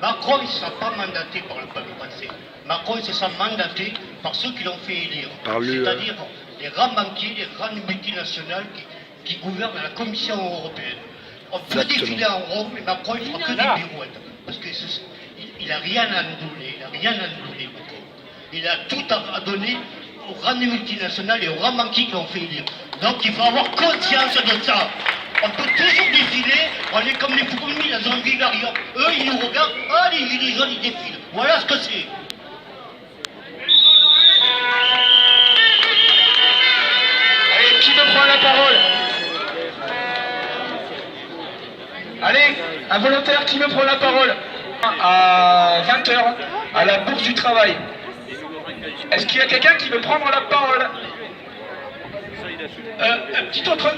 Macron, il ne sera pas mandaté par le peuple français. Macron, il se sera mandaté par ceux qui l'ont fait élire. C'est-à-dire les grands banquiers, les grandes multinationales qui gouvernent la Commission européenne. On peut défiler en Rome, mais Macron, il ne fera que des pirouettes. Parce qu'il n'a rien à nous donner. Il n'a rien à nous donner, Macron. Il a tout à donner aux grandes multinationales et aux grands banquiers qui l'ont fait élire. Donc il faut avoir conscience de ça. On peut toujours défiler, on est comme les fourmis dans un vivarium. Eux, ils nous regardent, ah, les gilets jaunes, ils défilent. Voilà ce que c'est. Allez, qui me prend la parole? Allez, un volontaire qui me prend la parole? À 20h, à la Bourse du Travail. Est-ce qu'il y a quelqu'un qui veut prendre la parole? Un petit autre.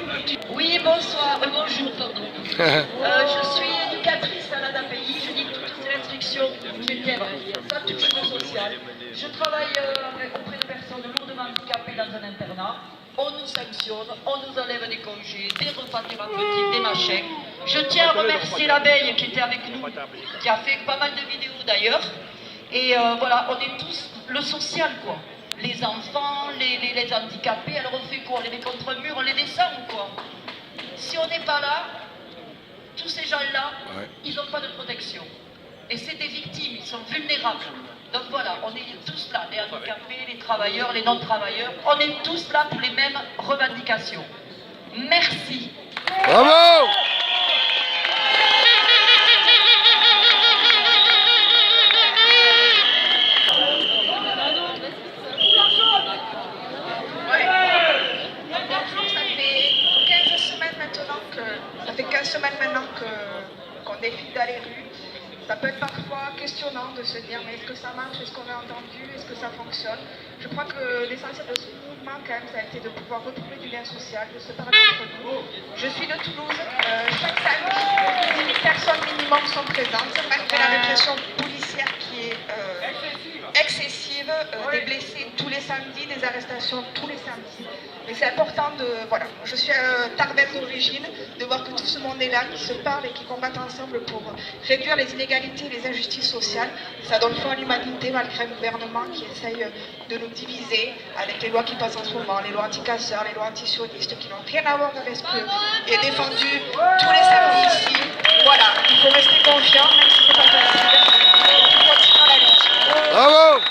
Oui, bonsoir, bonjour, pardon. Je suis éducatrice à l'ADAPI, je dis toutes ces restrictions budgétaires, ça touche le social. Je travaille auprès de personnes lourdement handicapées dans un internat. On nous sanctionne, on nous enlève des congés, des repas thérapeutiques, des machins. Je tiens à remercier l'abeille qui était avec nous, qui a fait pas mal de vidéos d'ailleurs. Et voilà, on est tous le social, quoi. Les enfants, les handicapés, alors on fait quoi? On les met contre un mur, on les descend ou quoi? Si on n'est pas là, tous ces gens-là, ils n'ont pas de protection. Et c'est des victimes, ils sont vulnérables. Donc voilà, on est tous là, les handicapés, les travailleurs, les non-travailleurs, on est tous là pour les mêmes revendications. Merci. Bravo! Ça fait 15 semaines maintenant qu'on défile dans les rues. Ça peut être parfois questionnant de se dire mais est-ce que ça marche, est-ce qu'on a entendu, est-ce que ça fonctionne? Je crois que l'essentiel de ce mouvement quand même ça a été de pouvoir retrouver du lien social, de se parler entre nous. Je suis de Toulouse, chaque samedi 10 000 personnes minimum sont présentes, malgré la répression policière qui est excessive, des blessés tous les samedis, des arrestations tous les samedis. Mais c'est important de, voilà, je suis Tarbelle d'origine, de voir que tout ce monde est là, qui se parle et qui combattent ensemble pour réduire les inégalités et les injustices sociales. Ça donne foi à l'humanité malgré un gouvernement qui essaye de nous diviser avec les lois qui passent en ce moment, les lois anti-casseurs, les lois anti-sionistes qui n'ont rien à voir avec ce qui est défendu tous les samedis ici. Voilà, il faut rester confiant, même si c'est pas facile, et puis continuer à la lutte. Bravo!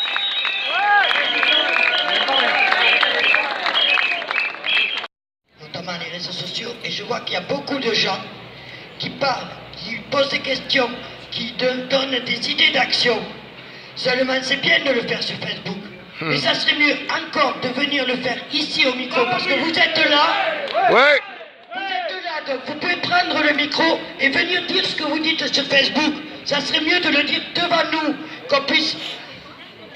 Notamment les réseaux sociaux, et je vois qu'il y a beaucoup de gens qui parlent, qui posent des questions, qui donnent des idées d'action. Seulement, c'est bien de le faire sur Facebook. Mais ça serait mieux encore de venir le faire ici au micro, parce que vous êtes là. Ouais. Vous êtes là, donc vous pouvez prendre le micro et venir dire ce que vous dites sur Facebook. Ça serait mieux de le dire devant nous, qu'on puisse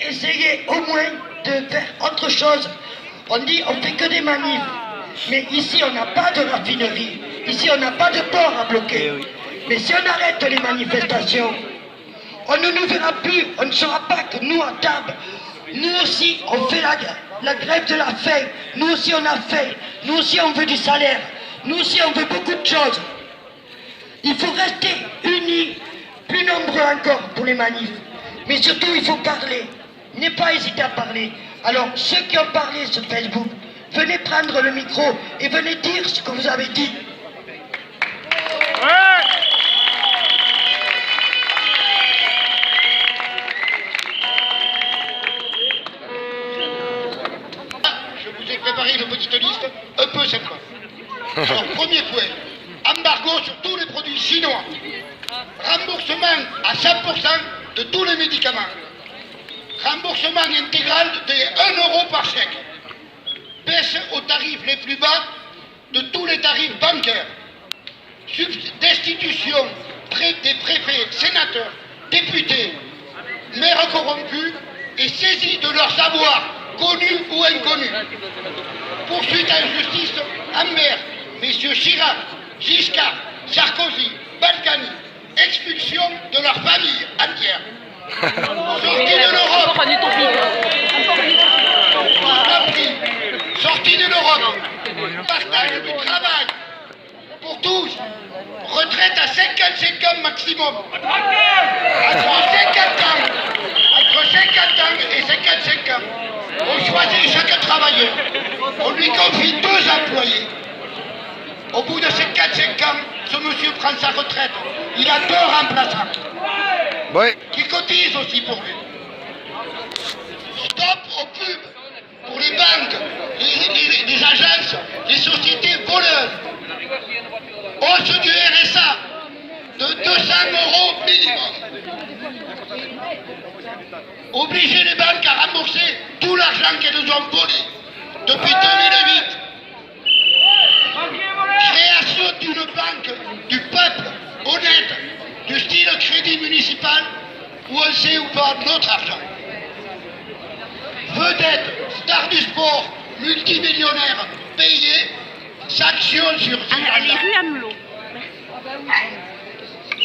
essayer au moins de faire autre chose. On dit on fait que des manifs. Mais ici, on n'a pas de raffinerie. Ici, on n'a pas de port à bloquer. Mais si on arrête les manifestations, on ne nous verra plus. On ne saura pas que nous, à table, nous aussi, on fait la grève de la faim. Nous aussi, on a faim. Nous aussi, on veut du salaire. Nous aussi, on veut beaucoup de choses. Il faut rester unis, plus nombreux encore pour les manifs. Mais surtout, il faut parler. N'ayez pas hésité à parler. Alors, ceux qui ont parlé sur Facebook, venez prendre le micro et venez dire ce que vous avez dit. Je vous ai préparé une petite liste un peu sympa. Alors, premier point, embargo sur tous les produits chinois. Remboursement à 100% de tous les médicaments. Remboursement intégral de 1 euro par chèque. Baisse aux tarifs les plus bas de tous les tarifs bancaires. Destitution des préfets, sénateurs, députés, maires corrompus et saisie de leur savoir, connu ou inconnu. Poursuite en justice envers messieurs Chirac, Giscard, Sarkozy, Balkany. Expulsion de leur famille entière. Sortie de l'Europe. Sortie de l'Europe. Partage du travail pour tous. Retraite à 55 ans maximum. À Au bout de ces 4-5 ans, ce monsieur prend sa retraite. Il a 2 remplaçants. Ouais. Qui cotisent aussi pour lui. Stop aux pubs pour les banques, les agences, les sociétés voleuses. Hausse du RSA de 200 € minimum. Obliger les banques à rembourser tout l'argent qu'elles ont volé depuis 2008. Création d'une banque du peuple honnête, du style crédit municipal, où on sait où va notre argent. Vedette, star du sport, multimillionnaire, payé, sanctionne sur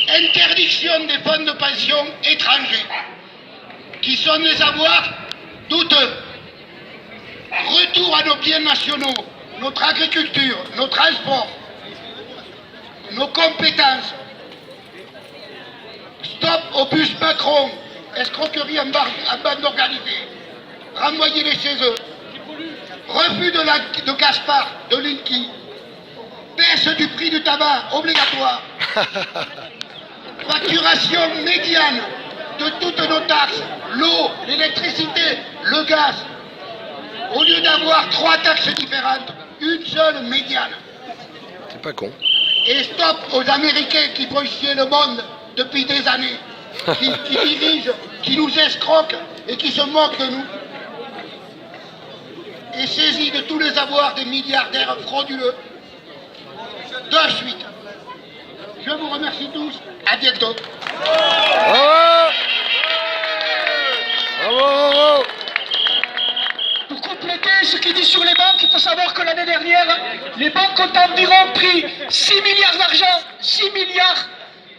interdiction des fonds de pension étrangers, qui sont des avoirs douteux. Retour à nos biens nationaux, notre agriculture, nos transports, nos compétences. Stop au bus Macron, escroquerie en bande organisée. Renvoyer les CESE. Refus de Gaspard, de Linky. Baisse du prix du tabac obligatoire. Facturation médiane de toutes nos taxes, l'eau, l'électricité, le gaz. Au lieu d'avoir 3 taxes différentes, une seule médiane. C'est pas con. Et stop aux Américains qui font chier le monde depuis des années, qui dirigent, qui nous escroquent et qui se moquent de nous. Et saisis de tous les avoirs des milliardaires frauduleux. De suite. Je vous remercie tous. À bientôt. Bravo. Bravo, bravo. Pour compléter ce qu'il dit sur les banques, il faut savoir que l'année dernière, les banques ont environ pris 6 milliards d'argent. 6 milliards.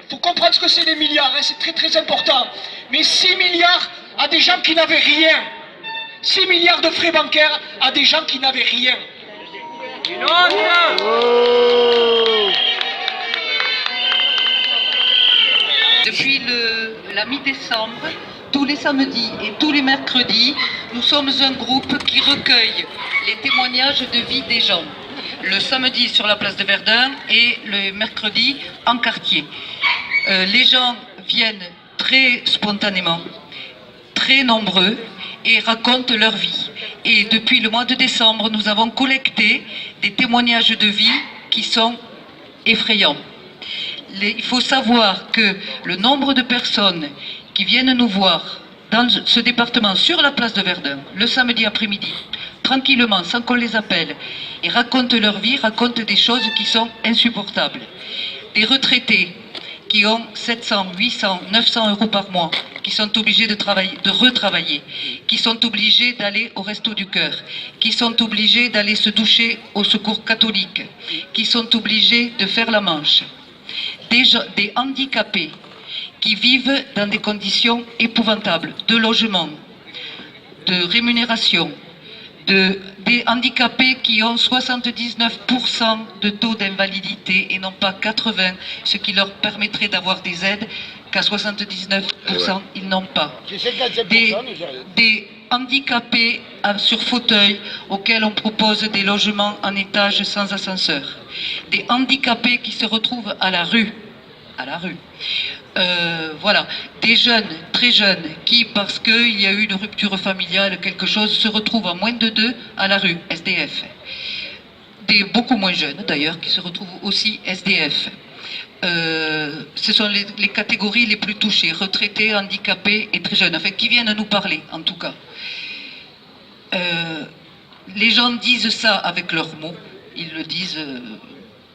Il faut comprendre ce que c'est des milliards, hein, c'est très très important. Mais 6 milliards à des gens qui n'avaient rien. 6 milliards de frais bancaires à des gens qui n'avaient rien. Oh. Depuis la mi-décembre, tous les samedis et tous les mercredis, nous sommes un groupe qui recueille les témoignages de vie des gens. Le samedi sur la place de Verdun et le mercredi en quartier. Les gens viennent très spontanément, très nombreux et racontent leur vie. Et depuis le mois de décembre, nous avons collecté des témoignages de vie qui sont effrayants. Il faut savoir que le nombre de personnes qui viennent nous voir dans ce département sur la place de Verdun, le samedi après-midi, tranquillement, sans qu'on les appelle, et racontent leur vie, racontent des choses qui sont insupportables. Des retraités qui ont 700, 800, 900 € par mois, qui sont obligés de retravailler, qui sont obligés d'aller au Resto du Cœur, qui sont obligés d'aller se doucher au Secours catholique, qui sont obligés de faire la manche. Des handicapés qui vivent dans des conditions épouvantables, de logement, de rémunération, des handicapés qui ont 79% de taux d'invalidité et non pas 80%, ce qui leur permettrait d'avoir des aides qu'à 79% ils n'ont pas. Des handicapés sur fauteuil auxquels on propose des logements en étage sans ascenseur. Des handicapés qui se retrouvent à la rue. Voilà, des jeunes, très jeunes, qui, parce qu'il y a eu une rupture familiale, quelque chose, se retrouvent à moins de 2 à la rue, SDF. Des beaucoup moins jeunes, d'ailleurs, qui se retrouvent aussi SDF. Ce sont les catégories les plus touchées, retraités, handicapés et très jeunes, enfin, qui viennent nous parler, en tout cas. Les gens disent ça avec leurs mots, ils le disent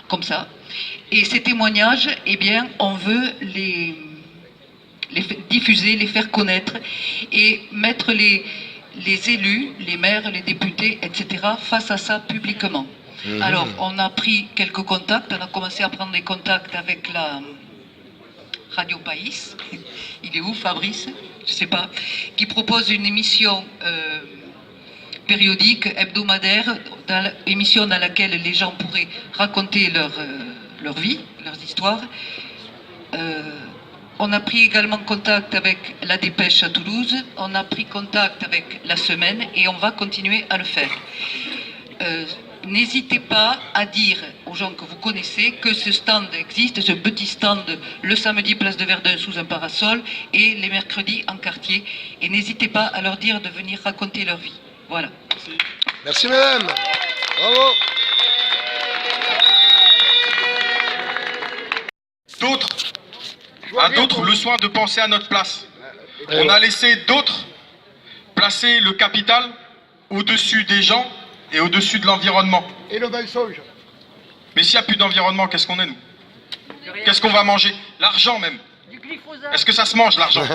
comme ça. Et ces témoignages, eh bien, on veut les diffuser, les faire connaître et mettre les élus, les maires, les députés, etc., face à ça publiquement. Alors, on a pris quelques contacts, on a commencé à prendre des contacts avec la Radio País. Il est où, Fabrice? Je ne sais pas. Qui propose une émission périodique, hebdomadaire, émission dans laquelle les gens pourraient raconter leur vie, leurs histoires. On a pris également contact avec la Dépêche à Toulouse, on a pris contact avec la Semaine et on va continuer à le faire. N'hésitez pas à dire aux gens que vous connaissez que ce stand existe, ce petit stand le samedi place de Verdun sous un parasol et les mercredis en quartier. Et n'hésitez pas à leur dire de venir raconter leur vie. Voilà. Merci madame. Bravo. À d'autres le soin de penser à notre place. On a laissé d'autres placer le capital au-dessus des gens et au-dessus de l'environnement. Et le mensonge. Mais s'il n'y a plus d'environnement, qu'est-ce qu'on est, nous? Qu'est-ce qu'on va manger? L'argent même. Est-ce que ça se mange, l'argent?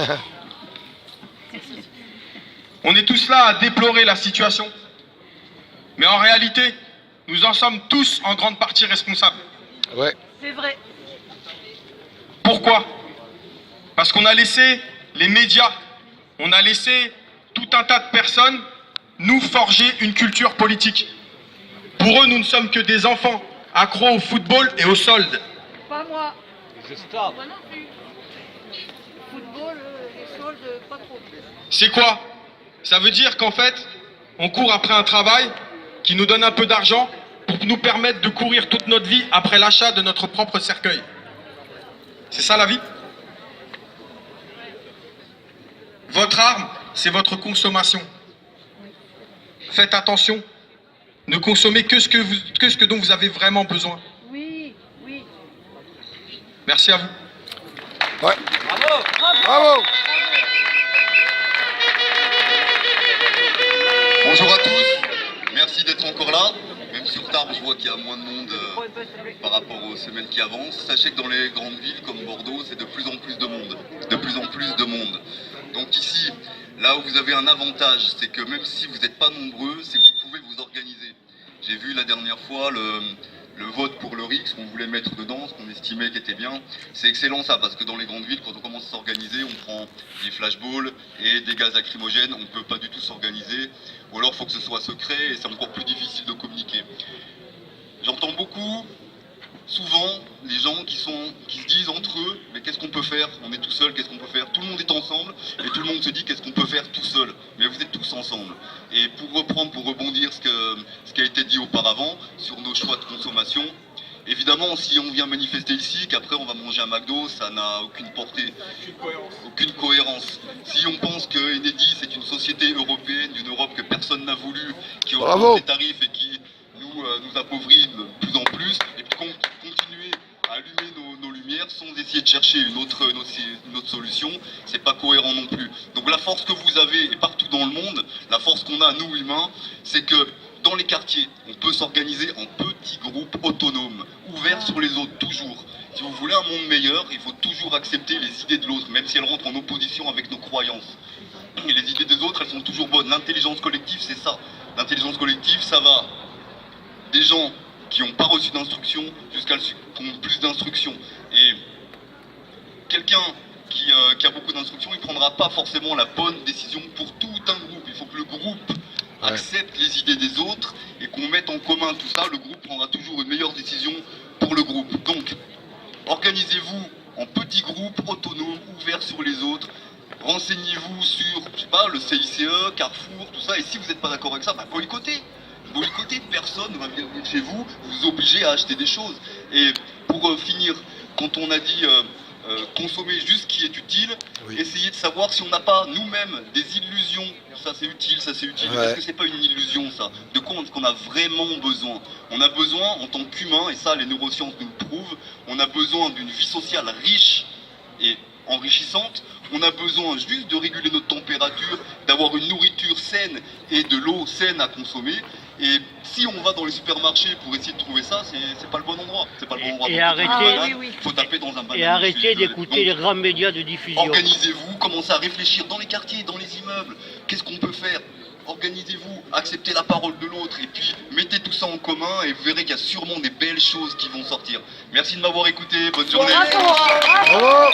On est tous là à déplorer la situation. Mais en réalité, nous en sommes tous en grande partie responsables. Ouais. C'est vrai. Pourquoi? Parce qu'on a laissé les médias, on a laissé tout un tas de personnes nous forger une culture politique. Pour eux, nous ne sommes que des enfants, accros au football et au solde. Pas moi. Moi non plus. Football, les soldes, pas trop. C'est quoi? Ça veut dire qu'en fait, on court après un travail qui nous donne un peu d'argent pour nous permettre de courir toute notre vie après l'achat de notre propre cercueil. C'est ça la vie? Votre arme, c'est votre consommation. Faites attention. Ne consommez que ce dont vous avez vraiment besoin. Oui, oui. Merci à vous. Ouais. Bravo. Bravo. Bonjour à tous, merci d'être encore là. Même sur Tarbes, je vois qu'il y a moins de monde par rapport aux semaines qui avancent. Sachez que dans les grandes villes comme Bordeaux, c'est de plus en plus de monde. De plus en plus de monde. Donc ici, là où vous avez un avantage, c'est que même si vous n'êtes pas nombreux, c'est que vous pouvez vous organiser. J'ai vu la dernière fois le vote pour le RIX qu'on voulait mettre dedans, ce qu'on estimait qui était bien. C'est excellent ça, parce que dans les grandes villes, quand on commence à s'organiser, on prend des flashballs et des gaz lacrymogènes, on ne peut pas du tout s'organiser, ou alors il faut que ce soit secret et c'est encore plus difficile de communiquer. J'entends beaucoup, souvent, les gens qui se disent entre eux, mais qu'est-ce qu'on peut faire? On est tout seul, qu'est-ce qu'on peut faire? Tout le monde est ensemble et tout le monde se dit qu'est-ce qu'on peut faire tout seul. Mais vous êtes tous ensemble. Et pour reprendre, pour rebondir ce qui a été dit auparavant sur nos choix de consommation, évidemment, si on vient manifester ici, qu'après on va manger un McDo, ça n'a aucune portée, aucune cohérence. Si on pense que Enedis c'est une société européenne, d'une Europe que personne n'a voulu, qui augmente les tarifs et qui nous appauvrit de plus en plus, et puis continuer à allumer nos lumières sans essayer de chercher une autre solution, c'est pas cohérent non plus. Donc la force que vous avez, et partout dans le monde, la force qu'on a nous humains, c'est que dans les quartiers, on peut s'organiser en petits groupes autonomes, ouverts sur les autres, toujours. Si vous voulez un monde meilleur, il faut toujours accepter les idées de l'autre, même si elles rentrent en opposition avec nos croyances. Et les idées des autres, elles sont toujours bonnes. L'intelligence collective, c'est ça. L'intelligence collective, ça va des gens qui n'ont pas reçu d'instruction jusqu'à ceux qui ont plus d'instructions. Et quelqu'un qui a beaucoup d'instructions, il ne prendra pas forcément la bonne décision pour tout un groupe. Il faut que le groupe accepte les idées des autres et qu'on mette en commun tout ça. Le groupe prendra toujours une meilleure décision pour le groupe. Donc, organisez-vous en petits groupes autonomes, ouverts sur les autres. Renseignez-vous sur, je sais pas, le CICE, Carrefour, tout ça. Et si vous n'êtes pas d'accord avec ça, bah boycottez. Boycotter, personne ne va venir chez vous, vous obliger à acheter des choses. Et pour finir, quand on a dit consommer juste ce qui est utile, essayez de savoir si on n'a pas nous-mêmes des illusions. Ça c'est utile, ça c'est utile. Est-ce que c'est pas une illusion ça? De quoi est-ce qu'on a vraiment besoin? On a besoin en tant qu'humain, et ça les neurosciences nous le prouvent, on a besoin d'une vie sociale riche et enrichissante. On a besoin juste de réguler notre température, d'avoir une nourriture saine et de l'eau saine à consommer. Et si on va dans les supermarchés pour essayer de trouver ça, c'est pas le bon endroit. C'est pas le bon endroit. Et arrêtez, faut taper dans un banane. Et arrêtez d'écouter les grands médias de diffusion. Organisez-vous, commencez à réfléchir dans les quartiers, dans les immeubles. Qu'est-ce qu'on peut faire? Organisez-vous, acceptez la parole de l'autre et puis mettez tout ça en commun et vous verrez qu'il y a sûrement des belles choses qui vont sortir. Merci de m'avoir écouté, bonne journée. Bravo.